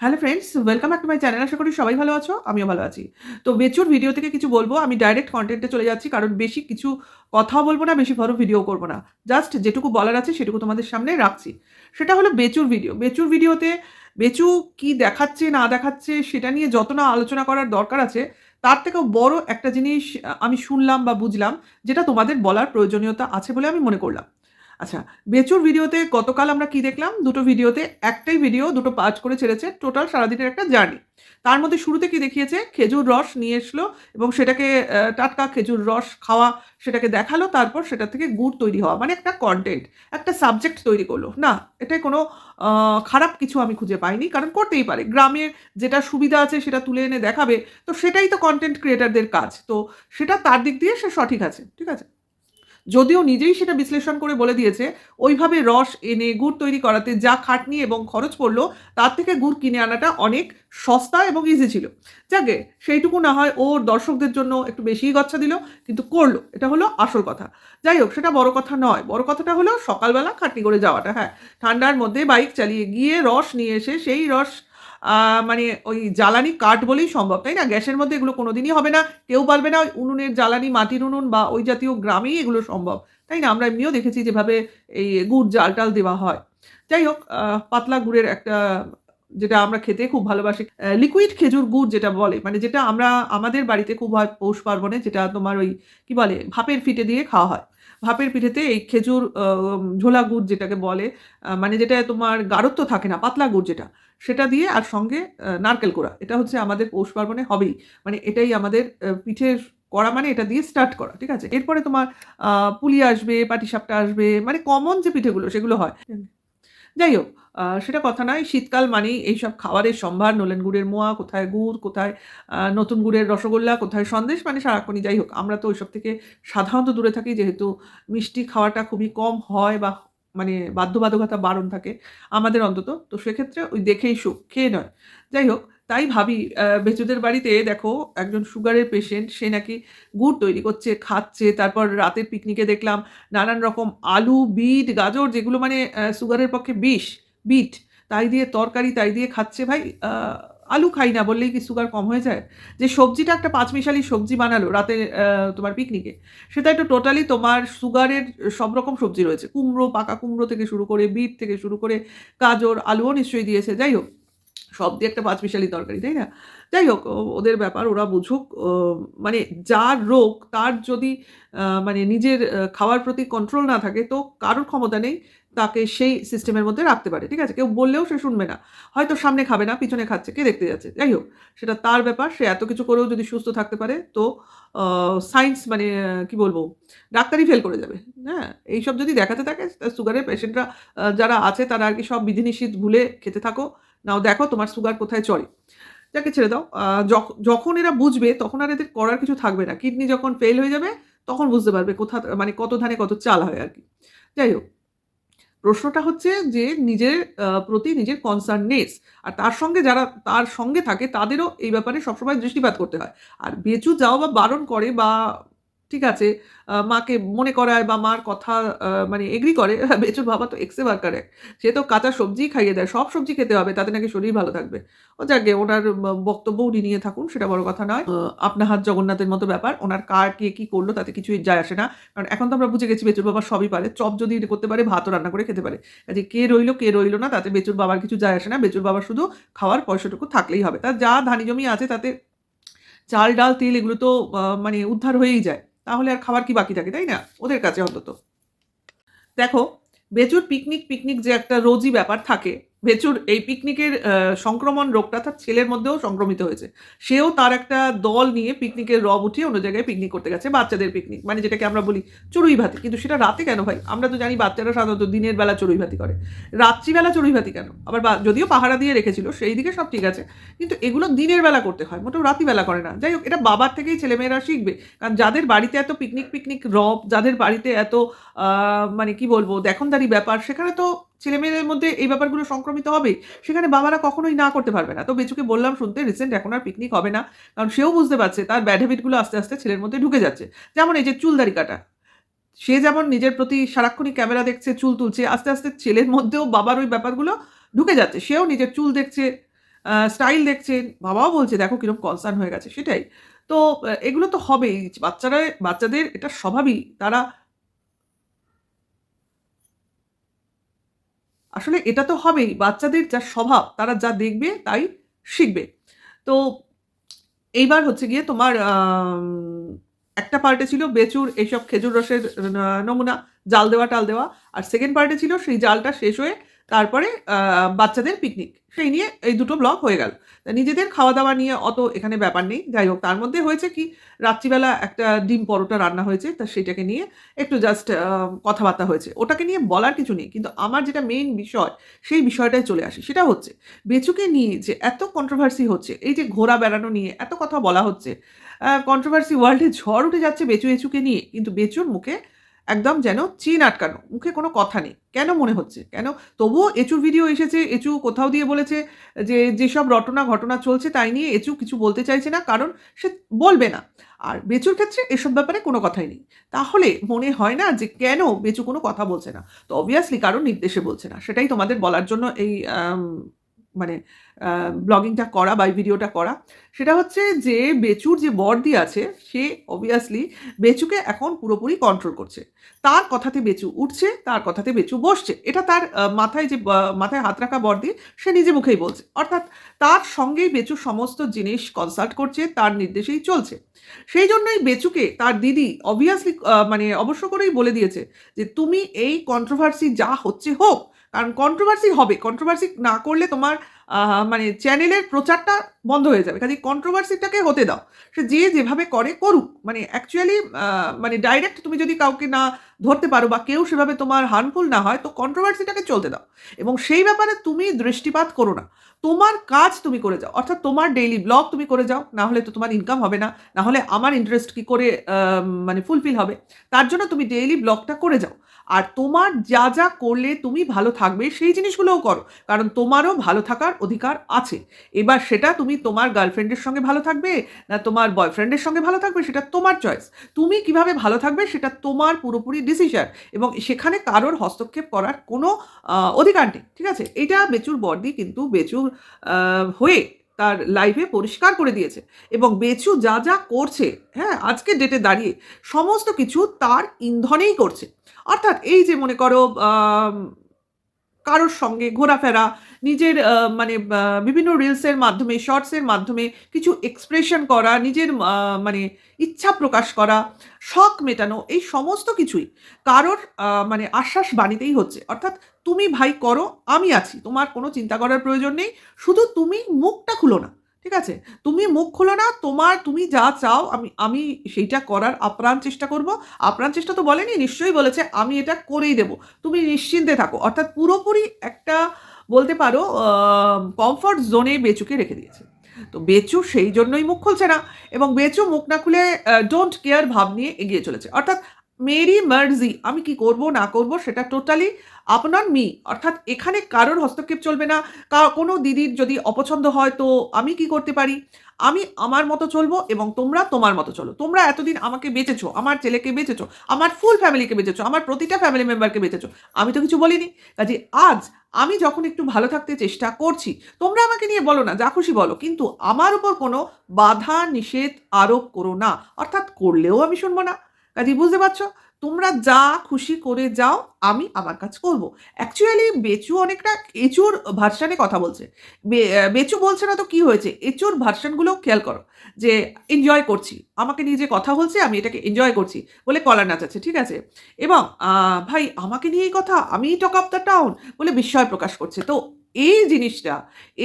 Hello friends, welcome back to my channel. আশা করি সবাই ভালো আছো, আমিও ভালো আছি। তো বেচুর ভিডিও থেকে কিছু বলবো, আমি ডাইরেক্ট কনটেন্টে চলে যাচ্ছি, কারণ বেশি কিছু কথাও বলবো না, বেশি বড় ভিডিও করবো না। জাস্ট যেটুকু বলার আছে সেটুকু তোমাদের সামনে রাখছি। সেটা হলো বেচুর ভিডিও। বেচুর ভিডিওতে বেচু কি দেখাচ্ছে না দেখাচ্ছে সেটা নিয়ে যত না আলোচনা করার দরকার আছে, তার থেকেও বড় একটা জিনিস আমি শুনলাম বা বুঝলাম, যেটা তোমাদের বলার প্রয়োজনীয়তা আছে বলে আমি মনে করলাম। আচ্ছা, বেচুর ভিডিওতে গতকাল আমরা কি দেখলাম? দুটো ভিডিওতে একটাই ভিডিও দুটো পার্ট করে ছেড়েছে, টোটাল সারাদিনের একটা জার্নি। তার মধ্যে শুরুতে কি দেখিয়েছে? খেজুর রস নিয়ে এসলো এবং সেটাকে টাটকা খেজুর রস খাওয়া, সেটাকে দেখালো, তারপর সেটা থেকে গুড় তৈরি হওয়া, মানে একটা কন্টেন্ট, একটা সাবজেক্ট তৈরি করলো। না, এটাই কোনো খারাপ কিছু আমি খুঁজে পাইনি, কারণ করতেই পারে। গ্রামের যেটা সুবিধা আছে সেটা তুলে এনে দেখাবে, তো সেটাই তো কন্টেন্ট ক্রিয়েটারদের কাজ। তো সেটা তার দিক দিয়ে সে সঠিক আছে, ঠিক আছে। যদিও নিজেই সেটা বিশ্লেষণ করে বলে দিয়েছে, ওইভাবে রস এনে গুড় তৈরি করাতে যা খাটনি এবং খরচ পড়লো, তার থেকে গুড় কিনে আনাটা অনেক সস্তা এবং ইজি ছিল। যাকে সেইটুকু না হয় ওর দর্শকদের জন্য একটু বেশিই গচ্ছা দিল, কিন্তু করলো, এটা হলো আসল কথা। যাই হোক, সেটা বড় কথা নয়। বড় কথাটা হলো সকালবেলা খাটনি করে যাওয়াটা। হ্যাঁ, ঠান্ডার মধ্যে বাইক চালিয়ে গিয়ে রস নিয়ে এসে সেই রস মানে ওই জ্বালানি কাঠ বলেই সম্ভব, তাই না? গ্যাসের মধ্যে এগুলো কোনোদিনই হবে না, কেউ পারবে না। ওই উনুনের জ্বালানি, মাটির উনুন বা ওই জাতীয় গ্রামেই এগুলো সম্ভব, তাই না? আমরা এমনিও দেখেছি যেভাবে এই গুড় জাল টাল দেওয়া হয়। যাই হোক, পাতলা গুড়ের একটা, যেটা আমরা খেতে খুব ভালোবাসি, লিকুইড খেজুর গুড় যেটা বলে, মানে যেটা আমরা আমাদের বাড়িতে খুব হয় পৌষ পার্বণে, যেটা তোমার ওই কি বলে, ভাপের পিঠে দিয়ে খাওয়া হয়। ভাপের পিঠেতে এই খেজুর ঝোলা গুড় যেটাকে বলে, মানে যেটা তোমার গাঢ়ত্ব থাকে না, পাতলা গুড় যেটা, সেটা দিয়ে আর সঙ্গে নারকেল কোড়া, এটা হচ্ছে আমাদের পৌষ পার্বণে হবেই। মানে এটাই আমাদের পিঠের করা, মানে এটা দিয়ে স্টার্ট করা, ঠিক আছে। এরপরে তোমার পুলি আসবে, পাটিসাপটা আসবে, মানে কমন যে পিঠেগুলো সেগুলো হয়। যাই হোক, সেটা কথা নয়। শীতকাল মানেই এইসব খাবারের সম্ভার। নলেন গুড়ের মোয়া, কোথায় গুড়, কোথায় নতুন গুড়ের রসগোল্লা, কোথায় সন্দেশ, মানে সারাক্ষণই। যাই হোক, আমরা তো ওইসব থেকে সাধারণত দূরে থাকি, যেহেতু মিষ্টি খাওয়াটা খুবই কম হয়, বা মানে বাধ্যবাধকতা বারণ থাকে আমাদের অন্তত। তো সেক্ষেত্রে ওই দেখেই সুখ, খেয়ে নয়। যাই হোক, তাই ভাবি বেচুদের বাড়িতে দেখো, একজন সুগারের পেশেন্ট, সে নাকি গুড় তৈরি করছে, খাচ্ছে। তারপর রাতের পিকনিকে দেখলাম নানান রকম আলু, বিট, গাজর, যেগুলো মানে সুগারের পক্ষে বিষ, বিট, তাই দিয়ে তরকারি, তাই দিয়ে খাচ্ছে। ভাই, আলু খাই না বললেই কি সুগার কম হয়ে যায়? যে সবজিটা একটা পাঁচমিশালি সবজি বানালো রাতে তোমার পিকনিকে, সেটা একটু টোটালি তোমার সুগারের সব রকম সবজি রয়েছে। কুমড়ো, পাকা কুমড়ো থেকে শুরু করে, বিট থেকে শুরু করে, গাজর, আলুও নিশ্চয়ই দিয়েছে। যাই হোক, সব দিয়ে একটা পাঁচমিশালি তরকারি, তাই না? যাই হোক, ওদের ব্যাপার, ওরা বুঝুক। মানে যার রোগ, তার যদি মানে নিজের খাওয়ার প্রতি কন্ট্রোল না থাকে, তো কারোর ক্ষমতা নেই তাকে সেই সিস্টেমের মধ্যে রাখতে পারে, ঠিক আছে? কেউ বললেও সে শুনবে না। হয়তো সামনে খাবে না, পিছনে খাচ্ছে, কে দেখতে যাচ্ছে? যাই হোক, সেটা তার ব্যাপার। সে এত কিছু করেও যদি সুস্থ থাকতে পারে, তো সায়েন্স মানে কি বলবো, ডাক্তারই ফেল করে যাবে। হ্যাঁ, এইসব যদি দেখাতে থাকে, সুগারের পেশেন্টরা যারা আছে, তারা আর কি সব বিধিনিষেধ ভুলে খেতে থাকো। নাও দেখো তোমার সুগার কোথায় চড়ে। যাকে ছেড়ে দাও। যখন এরা বুঝবে, তখন আর এদের করার কিছু থাকবে না। কিডনি যখন ফেল হয়ে যাবে, তখন বুঝতে পারবে মানে কত ধানে কত চাল হয় আরকি। যাই হোক, প্রশ্নটা হচ্ছে যে নিজের প্রতি নিজের কনসার্ননেস, আর তার সঙ্গে যারা তার সঙ্গে থাকে, তাদেরও এই ব্যাপারে সবসময় দৃষ্টিপাত করতে হয়। আর বেঁচু যাও বা বারণ করে, বা ঠিক আছে, মাকে মনে করায় বা মার কথা মানে এগ্রি করে। বেঁচুর বাবা তো এক্সে ওয়ার্কার এক। সে তো কাঁচা সবজিই খাইয়ে দেয়। সব সবজি খেতে হবে, তাতে নাকি শরীর ভালো থাকবে। ও যাকগে, ওনার বক্তব্য উনি নিয়ে থাকুন, সেটা বড় কথা নয়। আপনা হাত জগন্নাথের মতো ব্যাপার। ওনার কে কি করলো তাতে কিছুই যায় আসে না। কারণ এখন তো আমরা বুঝে গেছি বেঁচুর বাবা সবই পারে। চপ যদি করতে পারে, ভাতও রান্না করে খেতে পারে। কাজেই কে রইলো, কে রইলো না, তাতে বেঁচুর বাবার কিছু যায় আসে না। বেঁচুর বাবার শুধু খাওয়ার পয়সাটুকু থাকলেই হবে। তার যা ধানি জমি আছে, তাতে চাল, ডাল, তেল এগুলো তো মানে উদ্ধার হয়েই যায়। তাহলে আর খাবার কি বাকি থাকে, তাই না? ওদের কাছে অন্তত। দেখো, বেচুর পিকনিক, পিকনিক যে একটা রোজই ব্যাপার থাকে, বেচুর এই পিকনিকের সংক্রমণ রোগটা তার ছেলের মধ্যেও সংক্রমিত হয়েছে। সেও তার একটা দল নিয়ে পিকনিকের রব উঠিয়ে অন্য জায়গায় পিকনিক করতে গেছে, বাচ্চাদের পিকনিক, মানে যেটাকে আমরা বলি চড়ুই ভাতি। কিন্তু সেটা রাতে কেন ভাই? আমরা তো জানি বাচ্চারা সাধারণত দিনের বেলা চড়ুই ভাতি করে, রাত্রিবেলা চড়ুই ভাতি কেন? আবার যদিও পাহারা দিয়ে রেখেছিল, সেই দিকে সব ঠিক আছে, কিন্তু এগুলো দিনের বেলা করতে হয়, মোটেও রাতিবেলা করে না। যাই হোক, এটা বাবার থেকেই ছেলেমেয়েরা শিখবে। কারণ যাদের বাড়িতে এত পিকনিক, পিকনিক রব, যাদের বাড়িতে এত মানে কি বলবো, দেখনদারি ব্যাপার, সেখানে তো ছেলেমেয়েদের মধ্যে এই ব্যাপারগুলো সংক্রমিত হবেই। সেখানে বাবারা কখনোই না করতে পারবে না। তো বেচুকে বললাম শুনতে, রিসেন্ট এখন আর পিকনিক হবে না। কারণ সেও বুঝতে পারছে তার ব্যাড হ্যাবিটগুলো আস্তে, আস্তে ছেলের মধ্যে ঢুকে যাচ্ছে। যেমন এই যে চুলদাড়ি কাটা। সে যেমন নিজের প্রতি সারাক্ষণই ক্যামেরা দেখছে, চুল তুলছে, আস্তে, আস্তে ছেলের মধ্যেও বাবার ওই ব্যাপারগুলো ঢুকে যাচ্ছে। সেও নিজের চুল দেখছে, স্টাইল দেখছেন, বাবাও বলছে দেখো কিরকম কনসার্ন হয়ে গেছে, সেটাই। তো এগুলো তো হবেই। বাচ্চাদের এটা স্বভাবই। তারা আসলে এটা তো হবেই। বাচ্চাদের যা স্বভাব, তারা যা দেখবে তাই শিখবে। তো এইবার হচ্ছে গিয়ে তোমার একটা পার্টে ছিল বেচুর এইসব খেজুর রসের নমুনা, জাল দেওয়া টাল দেওয়া। আর সেকেন্ড পার্টে ছিল সেই জালটা শেষ হয়ে তারপরে বাচ্চাদের পিকনিক। সেই নিয়ে এই দুটো ব্লগ হয়ে গেল। তা নিজেদের খাওয়া দাওয়া নিয়ে অত এখানে ব্যাপার নেই। যাই হোক, তার মধ্যে হয়েছে কি, রাত্রিবেলা একটা ডিম পরোটা রান্না হয়েছে, তা সেটাকে নিয়ে একটু জাস্ট কথাবার্তা হয়েছে। ওটাকে নিয়ে বলার কিছু নেই, কিন্তু আমার যেটা মেইন বিষয়, সেই বিষয়টায় চলে আসি। সেটা হচ্ছে বেচুকে নিয়ে যে এত কন্ট্রোভার্সি হচ্ছে, এই যে ঘোরা বেড়ানো নিয়ে এত কথা বলা হচ্ছে, কন্ট্রোভার্সি ওয়ার্ল্ডে ঝড় উঠে যাচ্ছে বেচু এচুকে নিয়ে, কিন্তু বেচুর মুখে একদম যেন চিন আটকানো, মুখে কোনো কথা নেই। কেন মনে হচ্ছে, কেন? তবুও এচুর ভিডিও এসেছে, এচু কোথাও দিয়ে বলেছে যে যেসব রটনা ঘটনা চলছে তাই নিয়ে এচু কিছু বলতে চাইছে না, কারণ সে বলবে না। আর বেচুর ক্ষেত্রে এসব ব্যাপারে কোনো কথাই নেই। তাহলে মনে হয় না যে কেন বেচু কোনো কথা বলছে না? তো অবভিয়াসলি কারণ নির্দেশে বলছে না। সেটাই তোমাদের বলার জন্য এই মানে ব্লগিংটা করা বা এই ভিডিওটা করা। সেটা হচ্ছে যে বেচুর যে বড়দি আছে, সে অবভিয়াসলি বেচুকে এখন পুরোপুরি কন্ট্রোল করছে। তার কথাতে বেচু উঠছে, তার কথাতে বেচু বসছে। এটা তার মাথায় যে মাথায় হাত রাখা বড়দি, সে নিজে মুখেই বলছে। অর্থাৎ তার সঙ্গেই বেচু সমস্ত জিনিস কনসাল্ট করছে, তার নির্দেশেই চলছে। সেই জন্যই বেচুকে তার দিদি অবভিয়াসলি মানে অবশ্য করেই বলে দিয়েছে যে তুমি এই কন্ট্রোভার্সি যা হচ্ছে হোক, কারণ কন্ট্রোভার্সি হবে। কন্ট্রোভার্সি না করলে তোমার মানে চ্যানেলের প্রচারটা বন্ধ হয়ে যাবে। কাজেই কন্ট্রোভার্সিটাকে হতে দাও। সে যে যেভাবে করে করুক। মানে অ্যাকচুয়ালি মানে ডাইরেক্ট তুমি যদি কাউকে না ধরতে পারো বা কেউ সেভাবে তোমার হার্মফুল না হয়, তো কন্ট্রোভার্সিটাকে চলতে দাও। এবং সেই ব্যাপারে তুমি দৃষ্টিপাত করো না। তোমার কাজ তুমি করে যাও। অর্থাৎ তোমার ডেইলি ব্লগ তুমি করে যাও। না হলে তো তোমার ইনকাম হবে না। না হলে আমার ইন্টারেস্ট কি করে মানে ফুলফিল হবে? তার জন্য তুমি ডেইলি ব্লগটা করে যাও। আর তোমার যা, যা করলে তুমি ভালো থাকবে সেই জিনিসগুলোও করো। কারণ তোমারও ভালো থাকার অধিকার আছে। এবার সেটা তুমি তোমার গার্লফ্রেন্ডের সঙ্গে ভালো থাকবে, না তোমার বয়ফ্রেন্ডের সঙ্গে ভালো থাকবে, সেটা তোমার চয়েস। তুমি কিভাবে ভালো থাকবে সেটা তোমার পুরোপুরি ডিসিশন, এবং সেখানে কারোর হস্তক্ষেপ করার কোনো অধিকার নেই। ঠিক আছে? এটা বেচুর বড়দি কিন্তু বেচুর হয়ে তার লাইভে পরিষ্কার করে দিয়েছে। এবং বেচু যা, যা করছে, হ্যাঁ, আজকের ডেটে দাঁড়িয়ে সমস্ত কিছু তার ইন্ধনেই করছে। অর্থাৎ এই যে মনে করো কারোর সঙ্গে ঘোরাফেরা, নিজের মানে বিভিন্ন রিলসের মাধ্যমে, শর্টসের মাধ্যমে কিছু এক্সপ্রেশন করা, নিজের মানে ইচ্ছা প্রকাশ করা, শখ মেটানো, এই সমস্ত কিছুই কারোর মানে আশ্বাস বাণীতেই হচ্ছে। অর্থাৎ তুমি ভাই করো, আমি আছি, তোমার কোনো চিন্তা করার প্রয়োজন নেই, শুধু তুমি মুখটা খুলো না। ঠিক আছে? তুমি মুখ খুলো না, তুমি যা চাও আমি আমি সেইটা করার আপ্রাণ চেষ্টা করব। আপ্রাণ চেষ্টা তো বলেনি, নিশ্চয়ই বলেছে আমি এটা করেই দেব। তুমি নিশ্চিন্তে থাকো। অর্থাৎ পুরোপুরি একটা বলতে পারো কমফর্ট জোনে বেচুকে রেখে দিয়েছে। তো বেচু সেই জন্যই মুখ খুলছে না, এবং বেচু মুখ না খুলে ডোন্ট কেয়ার ভাব নিয়ে এগিয়ে চলেছে। অর্থাৎ মেরি মার্জি, আমি কি করব না করব সেটা টোটালি আপনার মি। অর্থাৎ এখানে কারোর হস্তক্ষেপ চলবে না। কোনো দিদির যদি অপছন্দ হয়, তো আমি কি করতে পারি? আমি আমার মতো চলবো এবং তোমরা তোমার মতো চলো। তোমরা এতদিন আমাকে বেঁচেছো, আমার ছেলেকে বেঁচেছো, আমার ফুল ফ্যামিলিকে বেঁচেছো, আমার প্রতিটা ফ্যামিলি মেম্বারকে বেঁচেছো। আমি তো কিছু বলিনি। কাজে আজ আমি যখন একটু ভালো থাকতে চেষ্টা করছি, তোমরা আমাকে নিয়ে বলো না, যা খুশি বলো, কিন্তু আমার উপর কোনো বাধা নিষেধ আরোপ করো না। অর্থাৎ করলেও আমি শুনবো না। কাজে বুঝতে পারছো? তোমরা যা খুশি করে যাও, আমি আমার কাজ করব। অ্যাকচুয়ালি বেচু অনেকটা এচুর ভার্সানে কথা বলছে। বেচু বলছে না তো কি হয়েছে? এচুর ভার্সানগুলো খেয়াল করো, যে এনজয় করছি, আমাকে নিয়ে যে কথা বলছে আমি এটাকে এনজয় করছি বলে কলার নাচাচ্ছে। ঠিক আছে? এবং ভাই আমাকে নিয়েই কথা, আমিই টক অফ দ্য টাউন বলে বিস্ময় প্রকাশ করছে। তো এই জিনিসটা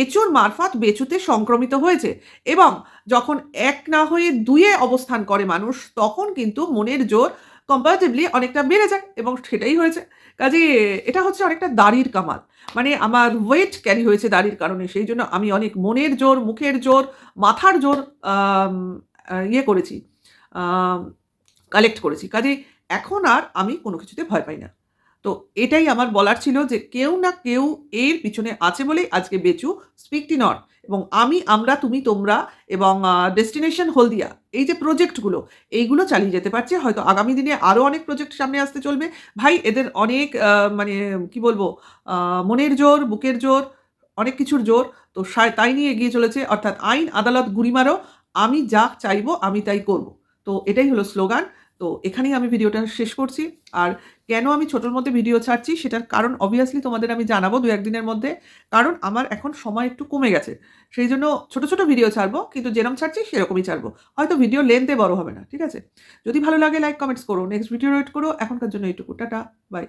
এচুর মারফত বেচুতে সংক্রমিত হয়েছে। এবং যখন এক না হয়ে দুইয়ে অবস্থান করে মানুষ, তখন কিন্তু মনের জোর কম্পারেটিভলি অনেকটা বেড়ে যায়, এবং সেটাই হয়েছে। কাজে এটা হচ্ছে অনেকটা দাড়ির কামাল। মানে আমার ওয়েট ক্যারি হয়েছে দাড়ির কারণে, সেই জন্য আমি অনেক মনের জোর, মুখের জোর, মাথার জোর আম ইয়ে করেছি, আম কালেক্ট করেছি। কাজেই এখন আর আমি কোনো কিছুতে ভয় পাই না। তো এটাই আমার বলার ছিল, যে কেউ না কেউ এর পিছনে আছে বলেই আজকে বেচু স্পিকটি নট, এবং আমি, আমরা, তুমি, তোমরা, এবং ডেস্টিনেশন হলদিয়া, এই যে প্রজেক্টগুলো, এইগুলো চালিয়ে যেতে পারছে। হয়তো আগামী দিনে আরও অনেক প্রজেক্ট সামনে আসতে চলবে। ভাই এদের অনেক মানে কি বলবো, মনের জোর, বুকের জোর, অনেক কিছুর জোর, তো তাই নিয়ে এগিয়ে চলেছে, অর্থাৎ আইন আদালত গুড়ি মারো, আমি যা চাইবো আমি তাই করব। তো এটাই হলো স্লোগান। তো এখানেই আমি ভিডিওটা শেষ করছি। আর কেন আমি ছোটোর মধ্যে ভিডিও ছাড়ছি সেটার কারণ অবভিয়াসলি তোমাদের আমি জানাবো ২-১ দিনের মধ্যে। কারণ আমার এখন সময় একটু কমে গেছে। সেই জন্য ছোট, ছোট ভিডিও ছাড়বো, কিন্তু যেরকম ছাড়ছি সেরকমই ছাড়বো। হয়তো ভিডিও লেন্থে বড় হবে না। ঠিক আছে? যদি ভালো লাগে লাইক, কমেন্টস করো। নেক্সট ভিডিও ওয়েট করো। এখনকার জন্য এইটুকু। Tata, by.